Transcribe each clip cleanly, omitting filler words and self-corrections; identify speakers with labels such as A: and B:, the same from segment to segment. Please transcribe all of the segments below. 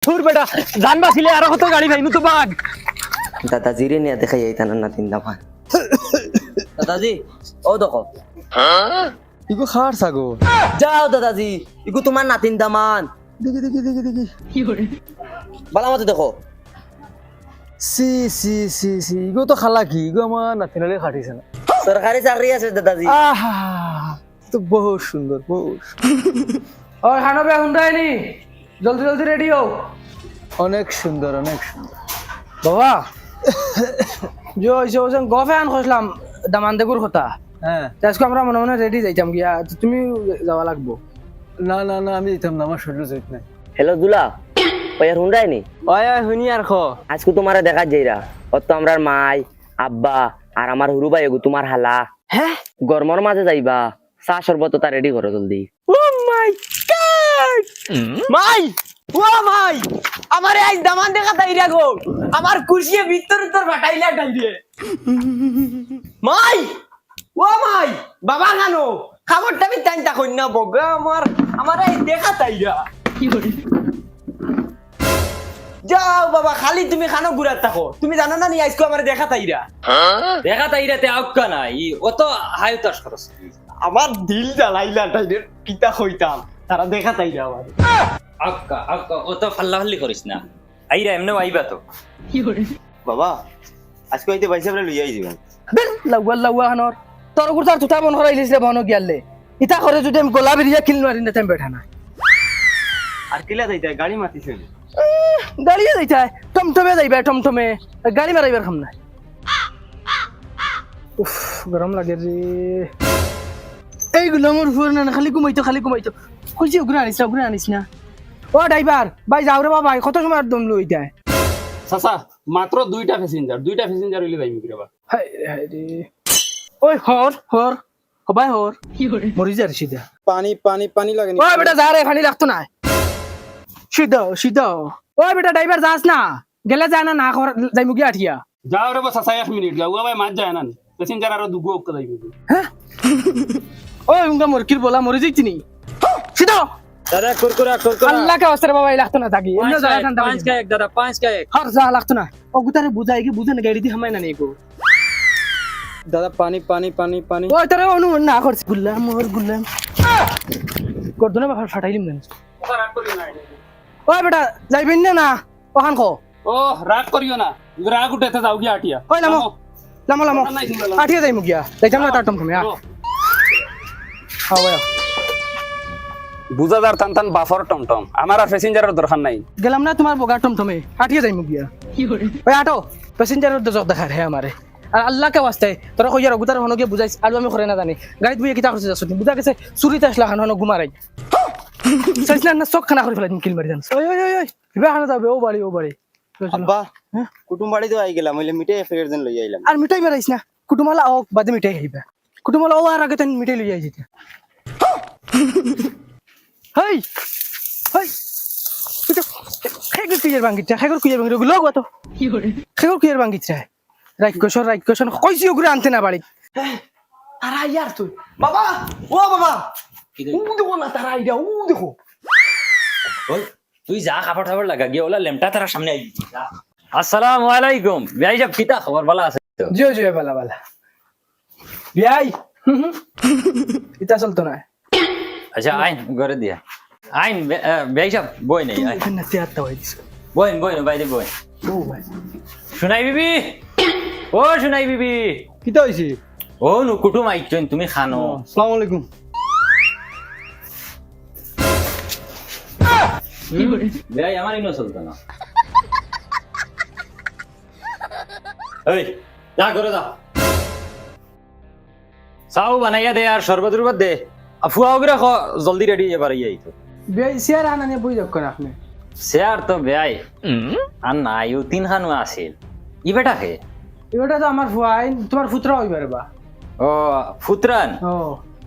A: তোর বেটা জান বাঁচিলে আর কত গাড়ি ভাইনু তো বাঘ
B: দাদাজি রে নিয়ে দেখাই এই তানার নাতিন দামান দাদাজি ও দেখো
A: ইগো খার সাগো
B: যাও দাদাজি ইগো তোমার নাতিন দামান
A: দেখি দেখি দেখি দেখি
B: বালা মতো দেখো
A: সি সি সি সি ইগো তো খালা কি ইগো আমার নাতিনালে খাটিছে না
B: সরকারি চাকরি আছে দাদাজি
A: আহা তো বহুত সুন্দর বহুত
C: और खाना पे हुंदा है नहीं जल्दी जल्दी रेडी हो
A: অনেক সুন্দর অনেক সুন্দর
C: बाबा जो जो गफे आन खोसलाम दामानदेगुर কথা
A: হ্যাঁ
C: আজকে আমরা মনে মনে রেডি যাইতাম গিয়া তুমি যাওয়া লাগবো
A: না না না আমি যেতাম না আমার শরীর যাইত নাই
B: হ্যালো দুলা ওয়ার হুন্ডাই নি
A: ওই শুনি আর খ
B: আজকে তোমারে দেখা যাইরা অত আমরার মাই আব্বা আর আমার হুরু ভাই এগো তোমার হালা
A: হ্যাঁ
B: গরমর মাঝে যাইবা চা শরবত তা রেডি করো জলদি
A: ও মাই গড মাই ও মাই আমারে আজ দামান দেখা তাইরা গো আমার কুশিয়ে ভিতর ভিতর ফাটাইলা ডাইরে মাই ও মাই বাবা গানো খাবারটা আমি টাইনটা কই না বগা আমার এই দেখা তাইরা কি করে যাও বাবা খালি তুমি খানো ঘুরাত থাকো তুমি জানো না নি আজকে আমার দেখা তাইরা
D: দেখা তাইরাতে আউকা নাই ও তো হায়তাস খরচ
A: আমার দিল জ্বালাইলা টাইরের কিতা হইতাম তারা দেখা তাইরা আমার
D: আউকা আউকা ও তো ফাল্লা ফাল্লি করিস না আইরা এমনে আইবা তো
B: বাবা আজকে হইতে পয়সা বলে লইয়া যাবেন
C: বের লাউয়া হানর তোর গুরতার তুতা মন করাইলিস রে বনো গিয়ালে ইতা করে যদি আমি গোলাপি রিয়া কিল মারি না তেম বেঠা না
B: আর কিলা যাইতা গাড়ি মাতিছে
C: গাড়িয়ে যাইতা টমটমে যাইবা টমটমে গাড়ি মারাইবার খাম না উফ গরম লাগে রে এইগুলো আমার ফুর না খালি ঘুমাইতো কইছি উগরা আনিস না ও ড্রাইভার ভাই যাও রে বাবা কত সময় আর দম লই যায়
E: চাচা মাত্র দুইটা প্যাসেঞ্জার হইলে যাইমি কিবা
C: হাই হাই রে ওই হর হবাই হর মরি যা রে সিধা
E: পানি পানি পানি লাগে
C: ওই বেটা যা রে পানি লাগতো না সিধা ওই বেটা ড্রাইভার যাস না গেলে যায় না যাই মুগি আঠিয়া
E: যাও রে চাচা 1 মিনিট যাও ভাই মাছ যায় না প্যাসেঞ্জার আর দুগো ওকে যাইবি
C: হ্যাঁ ওই উনকা মরকির বলা মরি যাইতি নি সিধা
D: দাদা কুরকুরা
C: আল্লাহ কে ওস্তারে বাবা লাগতো না থাকি এমনি যায় ঠান্ডা
D: 5 का 1 दादा 5 का 1
C: হর যা লাগতো না ও গুতারে বুঝাই কি বুঝে না গাড়ি দি হামাই না নেগো
E: দাদা পানি পানি পানি পানি
C: ওই তোরে অনু না করছি গুল্লাম করদো না বাবা ফাটাইলিম না ওই বেটা যাইবেন না ওখান কো
E: ও রাগ করিও না রাগ উঠেতে যাও গিয়া আটিয়া
C: ওই লামো আঠিয়া যাই মুগিয়া যাইতাম না তার টমটমে হ্যাঁ
E: বুঝাদার টান বাফর টমটম আমার আর প্যাসেঞ্জারের দরকার নাই
C: গেলাম না তোমার বগা টমটমে আঠিয়া যাই মুগিয়া ওই আটো প্যাসেঞ্জারের দজক দেখা হে আমারে আর আল্লাহ কে ওয়াস্তে তোরা কইয়া রগুতার হনকে বুঝাইছ আর আমি করে না জানি গাড়িত বুইয়া কিতা করছিস আসুন বুঝা গেছে চুরিতে আসলা খান হন ঘুমারাই সাইছনা না চক খানা করে ফেলাই কিল মারি জানছ ওই বিবা খানা যাবে ও বাড়ি
B: আব্বা কুটুম বাড়ি তো আই গেলাম হইলে মিঠাই ফের দিন লইয়া আইলাম
C: আর মিঠাই মারাইছ না কুটুমালা ও বাদে মিঠাই খাইবা কুটুমালা ও আর আগে তেন মিঠাই লইয়া আইছিস হেই তুই খেগর কুইয়ের বাঙ্গিটা লগ তো খেগর কুইয়ের বাঙ্গিটা রাইকশন কইছি ওগুলো আনতে না বাড়ি তারা ইয়ার তুই বাবা ও বাবা দেখো না তারা আইডা দেখো
D: ওই তুই যা খাবার লাগা গিয়ে ওলা লেমটা তার সামনে আই আসসালামু আলাইকুম ভাই সাহেব কিতা খবর ভালো আছে তো
C: জি বালা বিয়াই ইতা চলতো না
D: আচ্ছা আইন ঘরে দিয়া আইন ভাই সাহেব বই নেই আইন
C: এখানে তিয়ারটা হইছে
D: বই বাইরে বই
C: ও ভাই
D: শুনাই বিবি ও শুনাই বিবি
A: কিতা হইছে
D: ও নু কুটুম আইছেন তুমি খানো
A: আসসালামু আলাইকুম
D: ভাই আমার ইনো চলতো না এই যা করে যা চাও বানাইয়া দে আর শরবত রুবত দে ফুয়া ওগরে জলদি রেডি এবার ইয়ে তো
C: বিয়াই সিয়ার আনানে বই যাক করে আপনি
D: শেয়ার তো বেয়াই আর না ইউ তিন খানু আছিল ই বেটা খে
C: এটা তো আমার ফুয়াই তোমার ফুতরা হইবার বা
D: ও ফুতরান
C: ও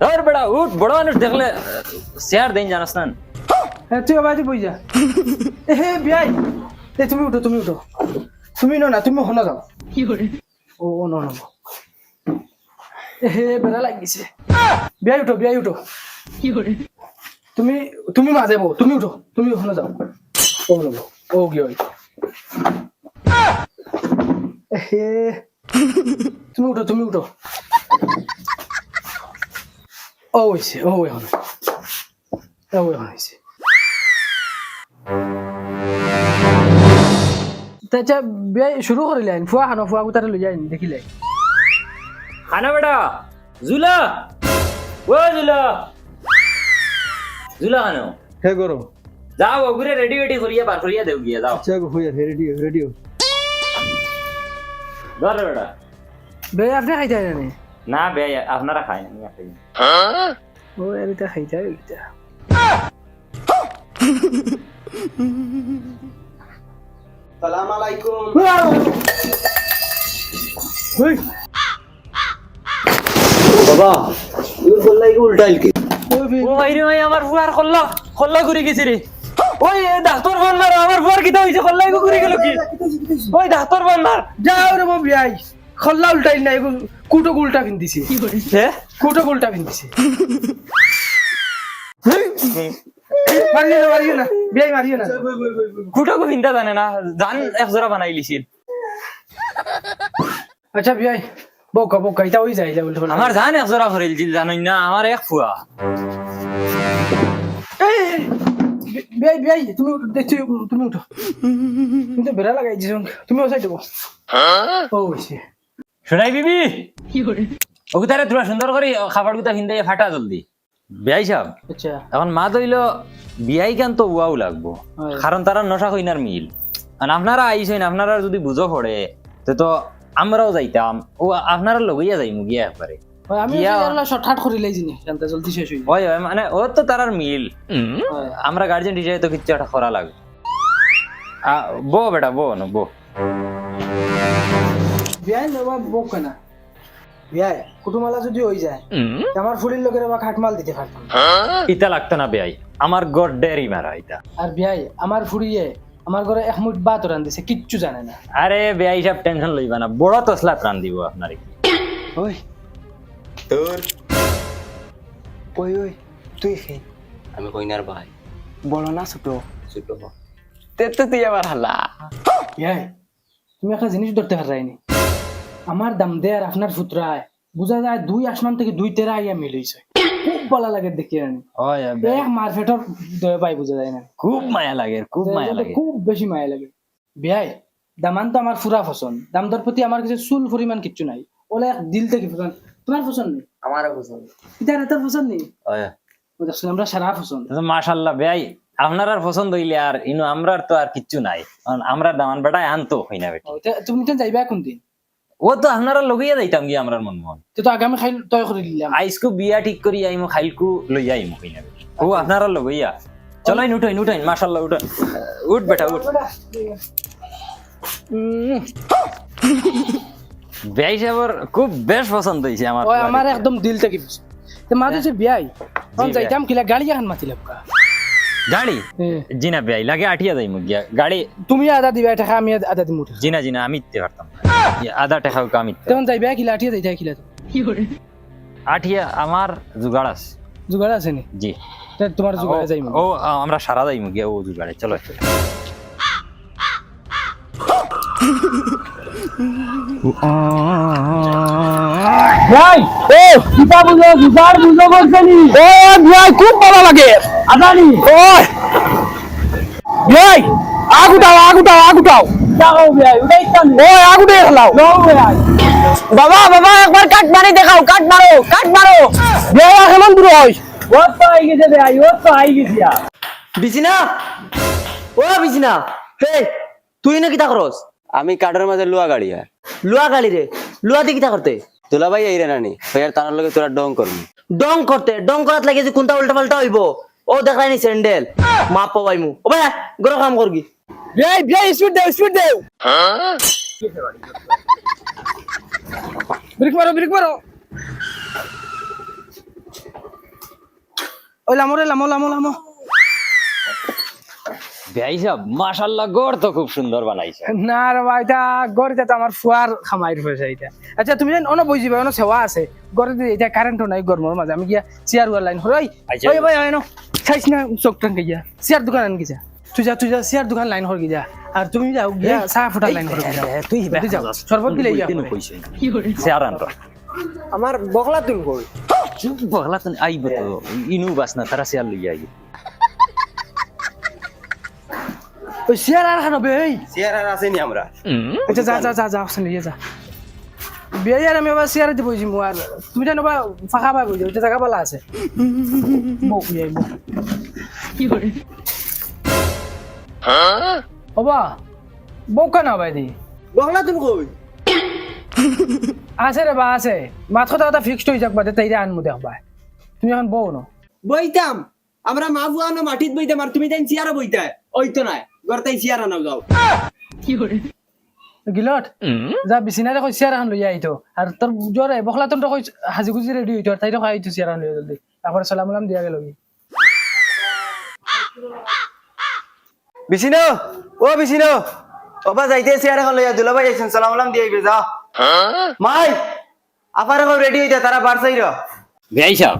D: ধর বেটা উঠ বড় মানুষ দেখলে শেয়ার দেন জানাস না
C: তুই বাড়ি বই যা হে বিয়াই তুমি উঠো তুমি না তুমি হনা যাও কি করে ও না হে বেড়া লাগিছে বিয়াই উঠো কি করে তুমি মাঝে বউ তুমি উঠো তুমি হনা যাও ও ও গিয়ে ওই তুমি উঠো তুমি উঠো ও হয়েছে ও এখন হয়েছে আচ্ছা বিয়ে শুরু করিলেন ফুয়া খানো ফুয়া গুতারে লই যাই দেখিলে
D: খানা বেটা জুলা ও জুলা জুলা খানো
C: হে করো
D: যাও ওগুরে রেডি রেডি করিয়া বার করিয়া দেও গিয়া যাও
C: আচ্ছা হইয়া রেডিও রেডিও
D: ধর বেটা
C: বে আপনি খাইতে না
D: না বে আপনারা খাই না আমি খাই না।
C: ও এরিটা খাইতে এইটা
A: সালাম আলাইকুম
C: ওই
B: বাবা তুই বললাই কি উল্টাইল কি
D: ও ভাই রে ভাই আমার ফুয়ার খল্লা ঘুরে গেছে রে ওই ডাক্তার ফোন মারো আমার ফুয়ার কিটা হইছে খল্লাই ঘুরে গেল কি ওই ডাক্তার ফোন মার
C: যাও রে বাবু বিয়াই খল্লা উল্টাই নাই কুটো উল্টা পিন্দিছে
D: হে
C: কুটো উল্টা পিন্দিছে মারিও না বিয়াই মারিও না
D: কুটাকো ভিন্দা জানে না জান এক জোড়া বানাই লিছিল
C: আচ্ছা বিয়াই বকা এটা হই যায় উল্টা
D: আমার জান এক জোড়া ভরেল জিল জানোই না আমার এক ফুয়া
C: বিয়াই তুমি দেখছো তুমি উঠো তুমি তো বেড়া লাগাই দিছো তুমি ওসাই দেবো ও হইছে
D: শোনাই বিবি ওকে তারে তোরা সুন্দর করে খাবার গুতা ভিন্দাই ফাটা জলদি বিয়াই সাহেব
C: আচ্ছা
D: এখন মা দইল বিয়াই কেন তো উয়াও লাগবো
C: হয়।
D: কারণ তারা নশা কইনার মিল আর আপনারা আইসেন আপনারা যদি বুঝো পড়ে তো আমরাও যাইতাম ও আপনারা লগইয়া যাইমু গিয়া একবারে
C: আমি শর্টকাট করিলাই জিনিস জানতে জলদি শেষ হই
D: হয় হয় মানে ও তো তারার মিল আমরা গার্জেন হিসেবে তো কিচ্ছু একটা করা লাগবে বো বেটা বো না বো
C: বিয়াই নেবা বক কেনা বিয়াই কুটুমালা যদি হই যায় আমার ফুলির লোকের বা খাটমাল দিতে পারতাম
D: ইটা লাগতো না বেয়াই আমার গড় ডেরি মারা ইটা
C: আর বিয়াই আমার ফুরিয়ে আমার ঘরে এক মুঠ ভাত রান দিছে কিচ্ছু জানে না
D: আরে বেয়াই সব টেনশন লইবা না বড় তসলা প্রাণ দিব আপনার
A: ওই তোর ওই তুই খে
B: আমি কইনার ভাই
A: বড় না ছোট
B: ছোট
A: তে তো তুই আবার হালা
C: বিয়াই তুমি একটা জিনিস ধরতে পারাইনি আমার দাম দে আর আপনার ফুতরায় বুঝা যায় দুই আসমান থেকে দুই তেরা আইয়া মিলইছে খুব ভালো লাগে দেখি আনি এক মারফেটর দয় পাই বুঝা যায় না
D: খুব মায়া লাগে খুব মায়া লাগে
C: খুব বেশি মায়া লাগে বিয়াই দামান তো আমার ফুরা পছন্দ দাম দর প্রতি আমার কাছে চুল পরিমাণ কিচ্ছু নাই ওলা এক দিল থেকে পছন্দ তোমার পছন্দ নেই
B: আমারও পছন্দ
C: ইতার এত পছন্দ নেই দেখছেন আমরা সারা পছন্দ
D: মাশাআল্লাহ বেয়াই আপনার আর পছন্দ হইলে আর ইনো আমরার তো আর কিচ্ছু নাই আমরা দামান বেটায় আনতো হই না বেটি
C: তুমি তো যাইবা কোন দিন
D: ও তো আপনারা লগইয়া যাইতাম গিয়ে আমরার মন
C: তো আগামী খাইল তয় করে দিলাম
D: আইসকু বিয়া ঠিক করি আইমু খাইলকু লইয়া আইমু হই না বেটি ও আপনারা লগইয়া চলাই উঠাইন মাশাআল্লাহ উঠ উঠ বেটা উঠ বেয়াই সাহেবের খুব বেশ পছন্দ হইছে আমার
C: ওই আমার একদম দিল থেকে তো মাঝে যে বিয়াই তখন
D: জি
C: যাইতাম কিলা গাড়ি এখন মাতিলাম কা
D: গাড়ি জিনা বেয়াই লাগে আঠিয়া যাইমু গিয়া গাড়ি
C: তুমি আদা দিবা টাকা আমি আদা দিমু
D: জিনা আমি দিতে পারতাম আধা টাকা আমি
C: তখন যাইবা কিলা আঠিয়া যাইতা কিলা তো
D: আঠিয়া আমার জুগাড় আছে
C: জুগাড় আছে নি
D: জি
C: তা তোমার জুগাড়ে যাইমু
D: ও আমরা সারা যাইমু গিয়া ও জুগাড়ে চলো
C: ভাই ও কিতা বুঝো জুগাড় বুঝো করছনি ও ভাই খুব ভালো লাগে আদানি ওই ভাই আগুটাও যাও ভাই উঠাইতাম ওই আগুটে খেলাও নাও ভাই
A: বাবা একবার কাট মারি দেখাও কাট মারো
C: ভাই কেমন দূর হয় ও তো আই গেছে ভাই ও তো আই গেছে
B: বিছিনা ও বিছিনা
A: হে তুই না কিতা করস
B: আমি কাঠের মাঝে লুয়া গাড়ি আর
A: লুয়া গালি রে লুয়া দিয়ে কিতা করতে
B: তোলা ভাই এই রে নানি ভাইয়ার তানার লগে তোরা ডং করবি
A: ডং করাত লাগে যে কোনটা উল্টা পাল্টা হইব ও দেখাই নি স্যান্ডেল মা পাবাইমু ও ভাই গরো কাম করগি
C: ভাই স্পিড দেও ব্রেক মারো ওই লামো
D: বেয়াই সাহেব মাশাআল্লাহ গড় তো খুব সুন্দর বানাইছে
C: না রে ভাই এটা গড়িতে তো আমার ফুয়ার খামাইর হয়েছে এটা আচ্ছা তুমি জান অন বুঝিবা অন সেবা আছে গড়িতে এটা কারেন্টও নাই গরমের মাঝে আমি গিয়া চেয়ার ওয়ার লাইন হই
D: আচ্ছা।
C: ওই ভাই আইনো খাইছ না চোখ টান গিয়া চেয়ার দোকান আন গিয়া তুই যা চেয়ার দোকান লাইন করবি যা আর তুমি যাও গিয়া চা ফুটার লাইন করবি
D: তুই
C: যাও শরবত গিলে যা
D: চেয়ার আন
A: আমার বকলা তুল কই
D: চুপ বগলা তো আইব তো ইনু বাস না তারা চেয়ার লইয়া আইব
C: ওই চেয়ার আর খানো বে
A: চেয়ার আর আছে নি আমরা
C: আচ্ছা যা শুনি যা বিয়ে আর আমি আবার চেয়ারে দিব মু আর তুমি জানো বা ফাঁকা পাই বুঝো এটা জায়গা পালা আছে বউ বিয়ে বউ ওবা বউ কেন ভাই দি
A: বকলা তুল কই
C: আছে রে বা আছে মাত কথা ফিক্সড হয়ে যাক বাদে তাইরে আনমু দেখবা তুমি এখন বউ ন
A: বইতাম আমরা মা বুয়া না মাটিত বইতাম আর তুমি তাই চেয়ারে বইতা ওই তো নাই গরতাই চেয়ার আনাও যাও
C: গিলত যা বিছিনারে কই চেয়ার এখন লই আইতো আর তোর জরে বখলা তোর কই হাজি গুজি রেডি হইতো আর তাইরে কই আইতো চেয়ার আন লই জলদি তারপরে সালাম আলাম দিয়া গেল
B: বিছিনো ও বিছিনো ওবা যাইতে চেয়ার এখন লইয়া দুলাভাই আইছেন সালাম আলাম দিয়ে আইবে যা মাই আপার এখন রেডি হইতা তারা বারসাইর
F: ভাই সাহেব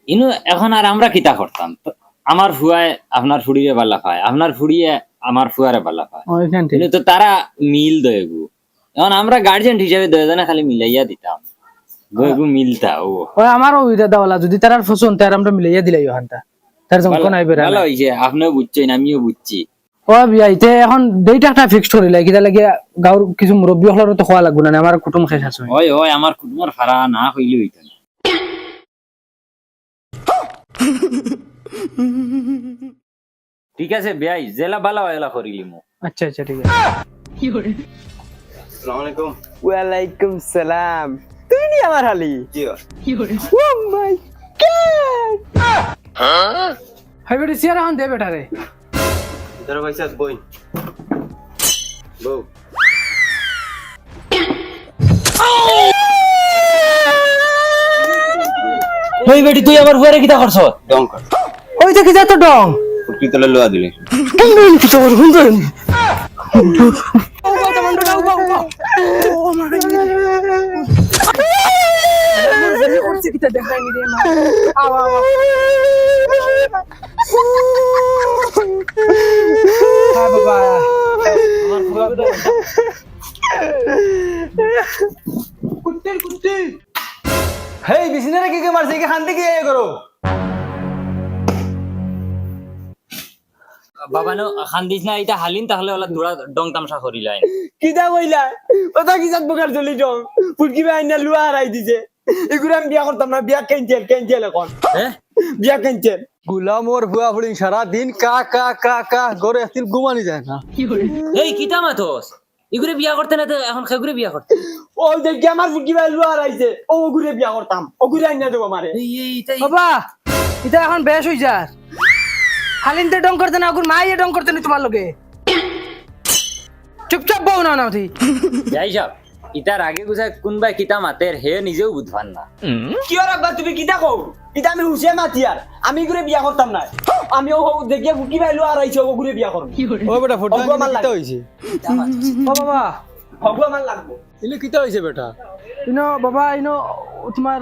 F: ইনু এখন আর আমরা কিতা করতাম আমার ফুয়ায় আপনার ফুড়িয়ে বাল্লা খায় আপনার ফুড়িয়ে আমার ফুয়ারে বাল্লা খায়
C: ওইখান
F: কিন্তু তো তারা মিল দয়েগু এখন আমরা গার্জিয়ান হিসেবে দুজনে খালি মিলাইয়া দিতাম গয়েগু মিলতা ও
C: ওই আমারও ওইটা দাওলা যদি তার আর ফসন তার আমরা মিলাইয়া দিলাই ওখানটা তার যখন নাই বেরা
F: ভালো হইছে আপনিও বুঝছেন আমিও বুঝছি
C: ও বিয়াইতে এখন দুইটা একটা ফিক্সড করিলা কিটা লাগে গাঁর কিছু মুরব্বী হলারও তো খাওয়া লাগবে না আমার কুটুম শেষ আছে
F: ওই ওই আমার কুটুমের ফাড়া না হইলে হইতো না ঠিক আছে ভাই জেলা ভালো এলা করিলি মু
C: আচ্ছা ঠিক আছে
A: আসসালামু আলাইকুম ওয়ালাইকুম সালাম তুই নি আমার হালি কি ও মাই গড
C: হাই বেটি চেয়ার এখন দে বেটা রে
B: তোর পয়সা বই বউ
D: ওই বেটি তুই আমার ফুয়ারে কিতা করছ
A: ডং কর
C: ওই তো কি যা তো ডং
A: ফুটকি তলে লোয়া দিলে
C: কেন কি তো হুন
B: হেই বিছিনারে কি কে মারছে কি খান্তি কি এ করো
F: বাবা নো খান্দিস না এটা হালিন তাহলে ওলা দৌড়া ডং তামসা করিলাই
A: কিটা কইলা ওটা কি জাত বকার চলি ডং ফুটকি ভাই না লুয়া হারাই দিছে এগুলো আমি বিয়া করতাম না বিয়া ক্যান্সেল এখন
F: হ্যাঁ
A: বিয়া ক্যান্সেল
B: গুলাম ওর বুয়া ফুড়ি সারা দিন কা কা কা কা গরে একদিন ঘুমানি যায় না
F: এই কিতা মাথোস ইগুরে বিয়া করতে না তো এখন খেগুরে বিয়া করতে
A: ও দেখি আমার ফুটকি ভাই লুয়া হারাইছে ও ওগুরে বিয়া করতাম ওগুরে আইনা দেবো আমারে
C: বাবা এটা এখন বেশ হই যা হালিনতে ডং করতে না ওগুর মাইয়ে ডং করতে নি তোমার লগে চুপচাপ বউ না তুই
F: যাই সব ইতার আগে গুছায় কোনবাই কিতা মাতের হে নিজেও বুঝবান না
A: কি আর আব্বা তুমি কিটা কও এটা আমি হুসে মাতি আর আমি এগুরে বিয়া করতাম না আমি ও দেখি ফুটকি ভাই লুয়া হারাইছে ওগুরে বিয়া করব
B: ও বেটা ফটো
A: অগো আমার
B: কিতা হইছে
C: ও বাবা
A: হগো আমার লাগবো
B: ইলে কিতা হইছে বেটা
C: ইনো বাবা ইনো তোমার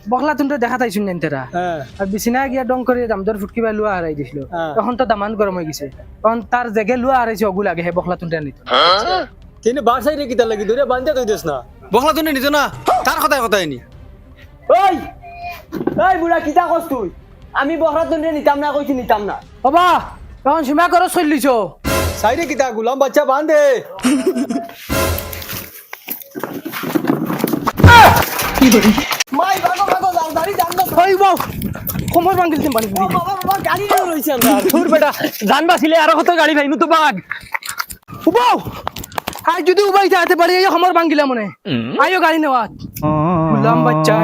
C: বকলা তুমটা দেখা তাইছুন নেন তেরা
B: হ্যাঁ
C: আর বিছিনা গিয়া ডং করে দামদার ফুটকি ভাই লুয়া হারাই দিছিল
B: হ্যাঁ।
C: তখন তো দামান গরম হয়ে গেছে তখন তার জায়গায় লুয়া হারাইছে ওগুলো আগে হে বকলা তুমটা নিত
B: তিনি বারসাই রে কিতা লাগি ধরে বান্ধে কই দেস না বখলা তুই নিজ না তার কথাই নি
A: ওই ওই বুড়া কিটা কস তুই আমি বকরা তুই নিতাম না কইছি নিতাম না
C: বাবা তখন সীমা করো চলিছ
B: সাইরে কিতা গুলাম বাচ্চা বান্ধে
A: মাই বাগো বাগো দাঁড়ি দাঁড়
C: ওই বাউ কোমর ভাঙিল দিম পানি পুরি
A: বাবা গাড়ি নিয়ে রইছে আমরা
C: ধুর বেটা জান বাঁচিলে আর কত গাড়ি ভাইনু তো বাঘ উবাও আই যদি উবাই যাতে পারি এই সমর ভাঙিলা মনে আইও গাড়ি নেওয়া গুলাম বাচ্চা